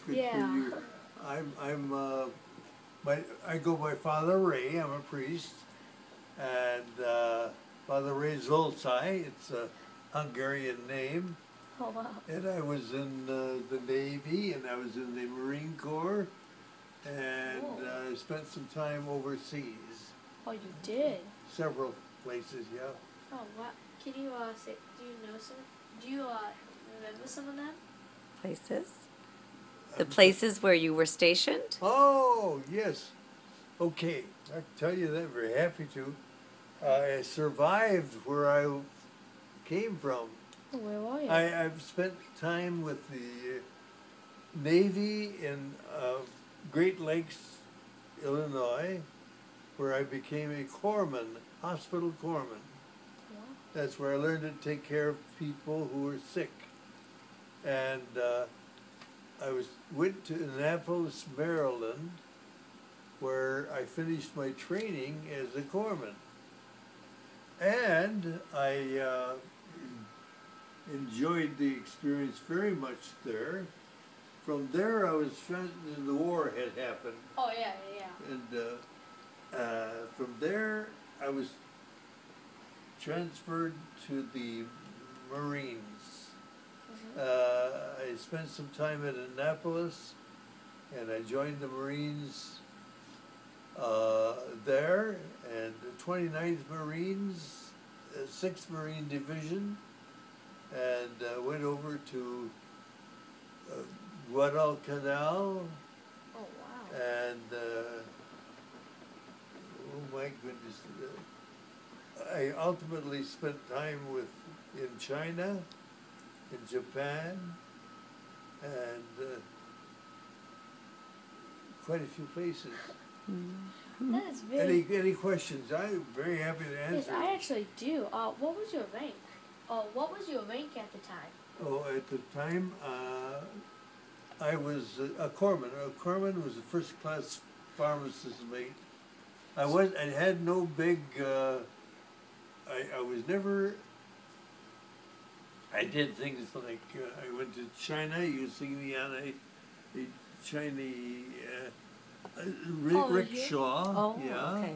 Good Yeah. for you. I go by Father Ray. I'm a priest, and Father Ray Zoltai. It's a Hungarian name, Oh wow. and I was in the Navy, and I was in the Marine Corps, and Whoa. I spent some time overseas, Oh, you did. several places. Yeah. Oh wow. Can you say? Do you know some? Do you remember some of them? Places? The I'm places where you were stationed? Oh, yes. Okay, I can tell you that. Very happy to. I survived where I came from. Oh, where were you? I've spent time with the Navy in Great Lakes, Illinois, where I became a corpsman, hospital corpsman. Wow. That's where I learned to take care of people who were sick. And went to Annapolis, Maryland, where I finished my training as a corpsman. And I enjoyed the experience very much there. From there, the war had happened, Oh yeah, yeah. and from there, I was transferred to the Marines. I spent some time at Annapolis, and I joined the Marines there, and the 29th Marines, 6th Marine Division, and went over to Guadalcanal, Oh wow. and oh my goodness, I ultimately spent time in China, in Japan, and quite a few places. That is very. Any questions? I'm very happy to Yes, answer. I actually do. What was your rank? What was your rank at the time? Oh, at the time, I was a corpsman. A corpsman was a first-class pharmacist mate. I had no big. I was never. I did things like I went to China. You see me on a Chinese rickshaw. Oh, yeah. okay.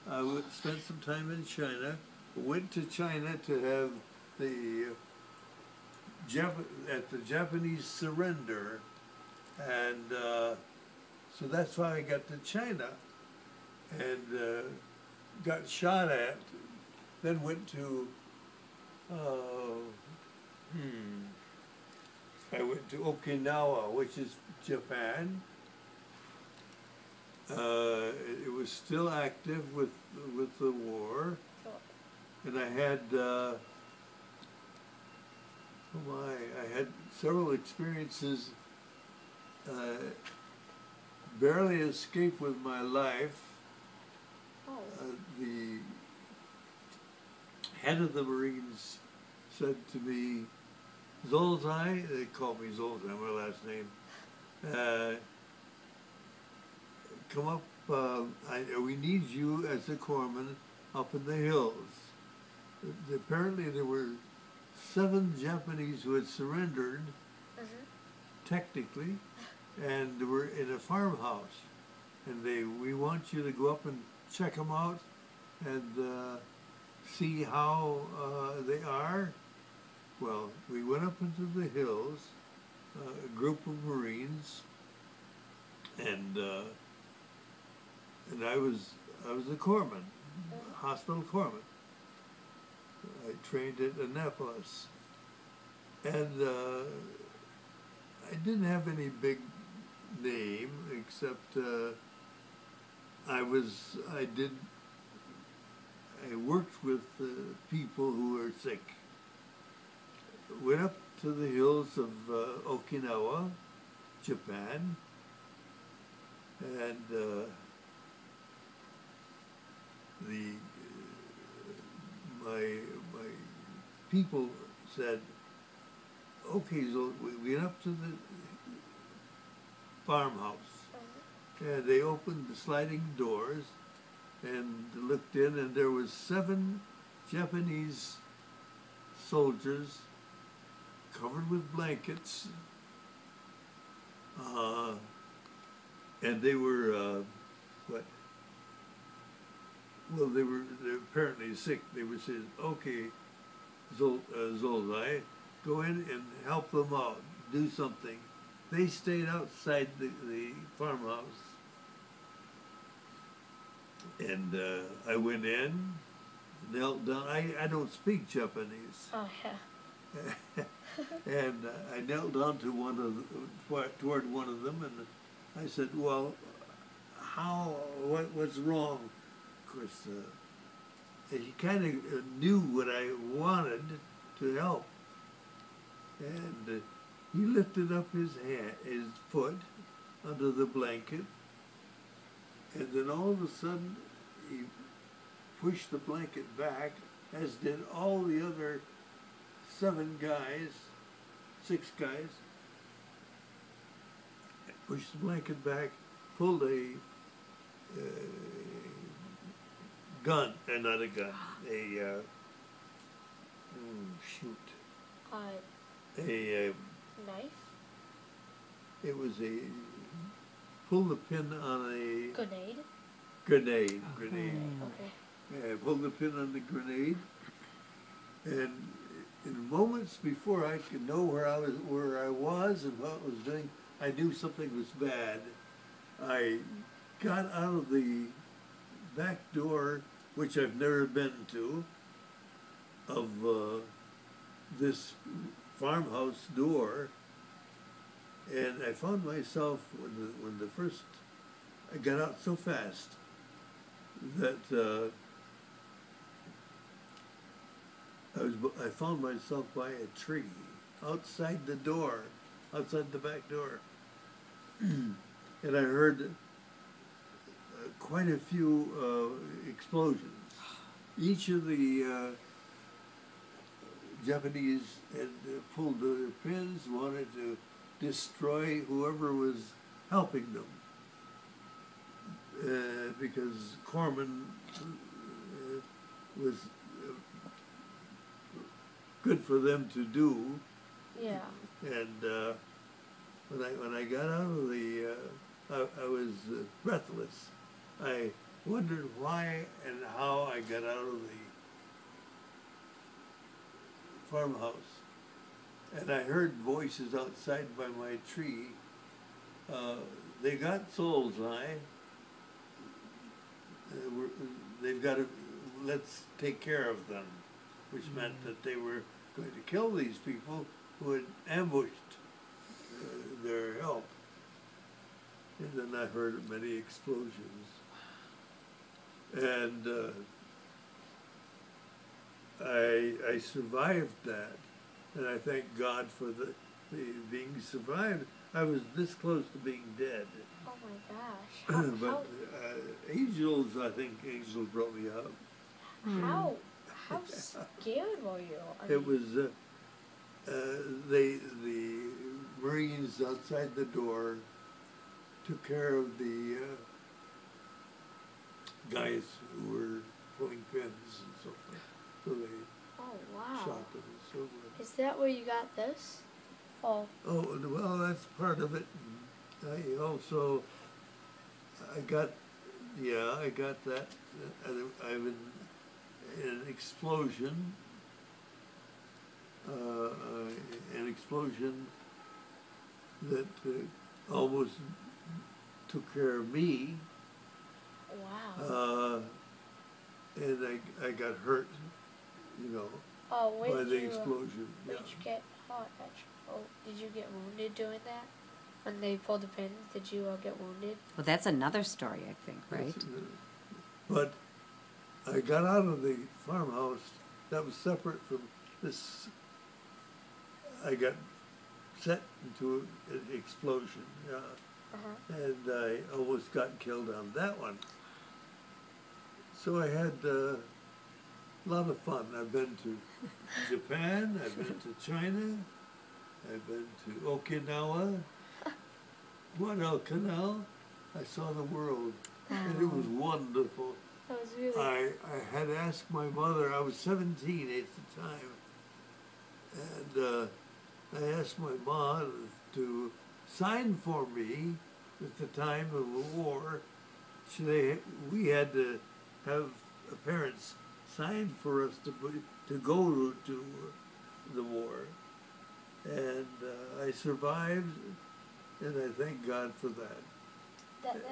I spent some time in China. Went to China to have the at the Japanese surrender, and so that's how I got to China, and got shot at. Then went to I went to Okinawa, which is Japan. It was still active with the war, and I had I had several experiences. Barely escaped with my life. Oh. The head of the Marines said to me, Zoltai, they called me Zoltai, my last name, come up, we need you as a corpsman up in the hills. Apparently there were 7 Japanese who had surrendered, technically, and they were in a farmhouse. And we want you to go up and check them out and see how they are. Well, we went up into the hills, a group of Marines, and I was a corpsman, hospital corpsman. I trained at Annapolis, and I didn't have any big name except I worked with people who were sick. Went up to the hills of Okinawa, Japan, and my people said, okay, so we went up to the farmhouse, and they opened the sliding doors and looked in, and there was 7 Japanese soldiers covered with blankets, and they were what? Well, they're apparently sick. They were saying, "Okay, Zoltai, go in and help them out. Do something." They stayed outside the farmhouse, and I went in, knelt down. I don't speak Japanese. Oh yeah. And I knelt down to toward one of them, and I said, "Well, what's wrong?" Of course, he kind of knew what I wanted to help, and he lifted up his foot under the blanket, and then all of a sudden he pushed the blanket back, as did all the other 6 guys, pushed the blanket back, pulled a gun, not a gun, a Knife. it was pulled the pin on a Grenade. grenade. Okay. Pulled the pin on the grenade, and in moments before I could know where I was and what I was doing, I knew something was bad. I got out of the back door, which I've never been to, of this farmhouse door, and I found myself when the first I got out so fast that I found myself by a tree outside the door, outside the back door, and I heard quite a few explosions. Each of the Japanese had pulled their pins, wanted to destroy whoever was helping them, because Corman was good for them to do. Yeah. And when I got out of the, I was breathless. I wondered why and how I got out of the farmhouse. And I heard voices outside by my tree. They got souls, they've got to, let's take care of them, which meant that they were going to kill these people who had ambushed their help. And then I heard many explosions. And I survived that, and I thank God for the being survived. I was this close to being dead. Oh my gosh. But angels, I think angels brought me out. How scared were you? It was the Marines outside the door took care of the guys who were pulling pins and so forth. So they shot them and so forth. Is that where you got this? Oh. Oh, well, that's part of it. I also, I got that. I've been in an explosion that almost took care of me. Wow. And I got hurt, Oh, by the explosion. Did you get hot? Did you get wounded doing that? When they pulled the pins, did you get wounded? Well, that's another story, I think, right? But I got out of the farmhouse that was separate from this. I got set into an explosion, and I almost got killed on that one. So I had a lot of fun. I've been to Japan, I've been to China, I've been to Okinawa, Guadalcanal. I saw the world, and it was wonderful. That was really. I had asked my mother, I was 17 at the time, and I asked my mom to sign for me at the time of the war, we had to have parents sign for us to go to the war. And I survived, and I thank God for that.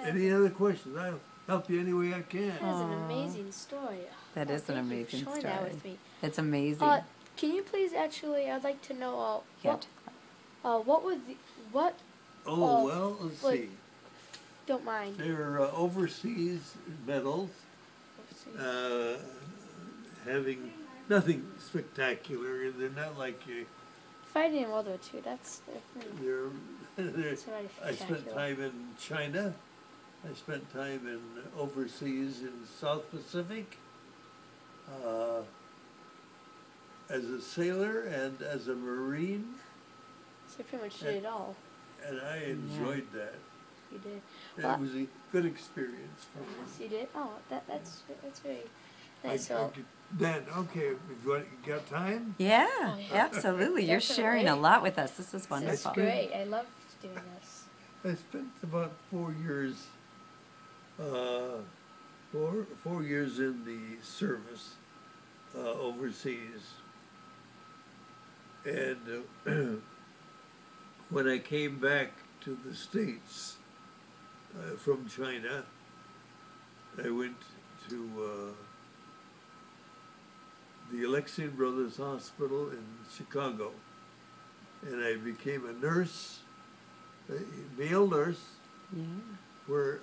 Any other questions? I'll help you any way I can. That is an amazing story. That is an Thank you amazing for sharing that story. with me. It's amazing. Can you please I'd like to know Yeah. what would what Oh, well, let's like- see. don't mind. They're overseas medals, having nothing spectacular. They're not like Fighting in World War II. That's definitely they're it's already I spent spectacular. time in China. I spent time in overseas in South Pacific as a sailor and as a Marine, So you pretty much did it all. and I enjoyed that. You did. It was a good experience for me. Yes, you did. Oh, that's very nice. So Dan, okay, you got time? Yeah, Oh, yeah. absolutely. You're sharing a Definitely. lot with us. This is this is wonderful. good. great. I love doing this. I spent about 4 years, 4 years in the service overseas, and when I came back to the States from China, I went to the Alexian Brothers Hospital in Chicago, and I became a nurse, a male nurse, Yeah. where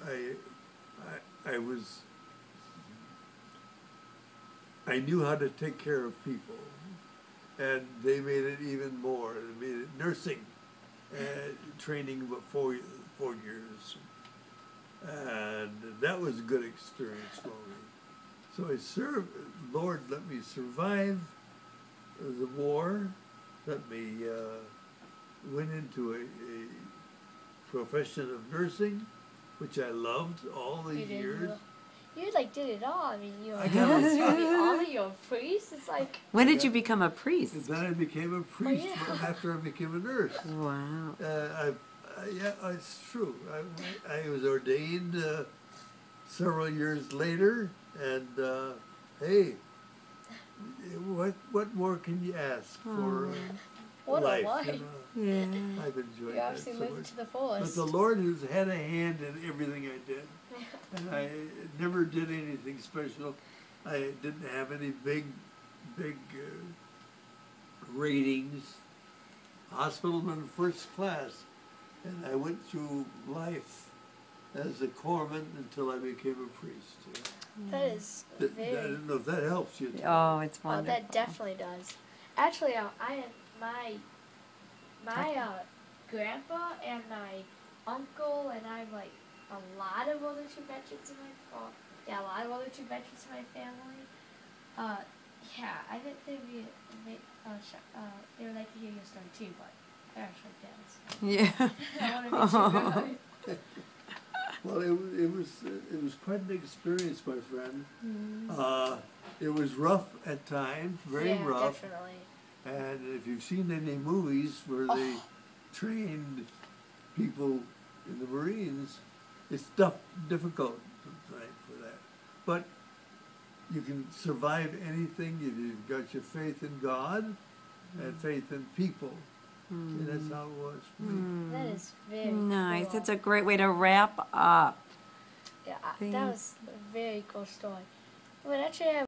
I knew how to take care of people, and they made it even more. They made it nursing training about 4 years, and that was a good experience for me. So I served. Lord let me survive the war. Let me went into a profession of nursing, which I loved all You these did. years. You like did it all. I mean, you I got it. you're a priest. It's like When did you become a priest? And then I became a priest yeah. after I became a nurse. Wow. Yeah, it's true. I was ordained several years later, and hey, what more can you ask for what life? a life. You know? Yeah. I've enjoyed You that obviously so lived much. it to the But fullest. the Lord has had a hand in everything I did, and I never did anything special. I didn't have any big ratings. Hospitalman first class, and I went through life as a corpsman until I became a priest. That is I very. don't know if that helps you. Oh, it's Oh, wonderful. that definitely does. Actually, my grandpa and my uncle and I'm like a lot of World War II veterans in my a lot of World War II veterans in my family. Yeah, I didn't think they would like to hear your story too, but they're actually dead. So. Yeah. I want to make sure. Well, it was quite an experience, my friend. It was rough at times, very yeah, rough. definitely. And if you've seen any movies where they trained people in the Marines, it's difficult for that. But you can survive anything if you've got your faith in God and faith in people. And that's how it was for me. That is very Nice. cool. It's a great way to wrap up. Yeah, Thanks. that was a very cool story. But actually, I